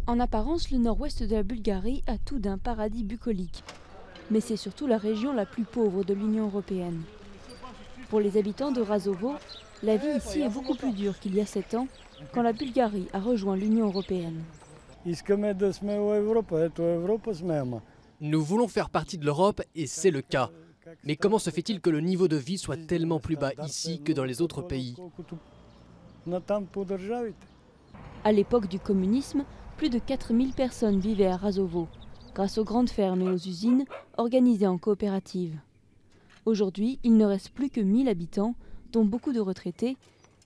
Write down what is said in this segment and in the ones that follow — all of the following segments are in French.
En apparence, le nord-ouest de la Bulgarie a tout d'un paradis bucolique. Mais c'est surtout la région la plus pauvre de l'Union européenne. Pour les habitants de Razovo, la vie ici est beaucoup plus dure qu'il y a 7 ans, quand la Bulgarie a rejoint l'Union européenne. Nous voulons faire partie de l'Europe et c'est le cas. Mais comment se fait-il que le niveau de vie soit tellement plus bas ici que dans les autres pays? À l'époque du communisme, plus de 4000 personnes vivaient à Razovo, grâce aux grandes fermes et aux usines organisées en coopérative. Aujourd'hui, il ne reste plus que 1000 habitants, dont beaucoup de retraités,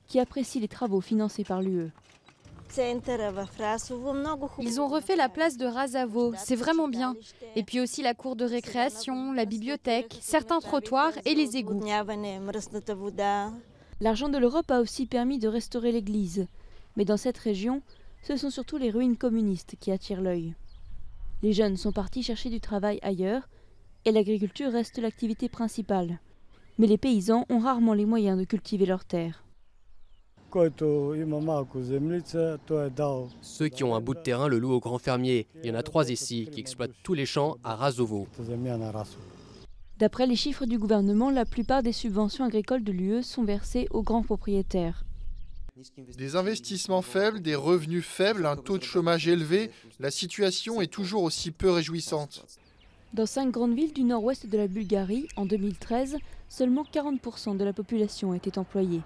qui apprécient les travaux financés par l'UE. Ils ont refait la place de Razovo, c'est vraiment bien. Et puis aussi la cour de récréation, la bibliothèque, certains trottoirs et les égouts. L'argent de l'Europe a aussi permis de restaurer l'église. Mais dans cette région, ce sont surtout les ruines communistes qui attirent l'œil. Les jeunes sont partis chercher du travail ailleurs et l'agriculture reste l'activité principale. Mais les paysans ont rarement les moyens de cultiver leurs terres. Ceux qui ont un bout de terrain le louent aux grands fermiers. Il y en a 3 ici qui exploitent tous les champs à Razovo. D'après les chiffres du gouvernement, la plupart des subventions agricoles de l'UE sont versées aux grands propriétaires. Des investissements faibles, des revenus faibles, un taux de chômage élevé, la situation est toujours aussi peu réjouissante. Dans 5 grandes villes du nord-ouest de la Bulgarie, en 2013, seulement 40% de la population était employée.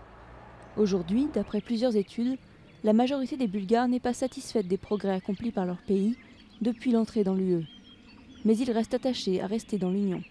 Aujourd'hui, d'après plusieurs études, la majorité des Bulgares n'est pas satisfaite des progrès accomplis par leur pays depuis l'entrée dans l'UE. Mais ils restent attachés à rester dans l'Union.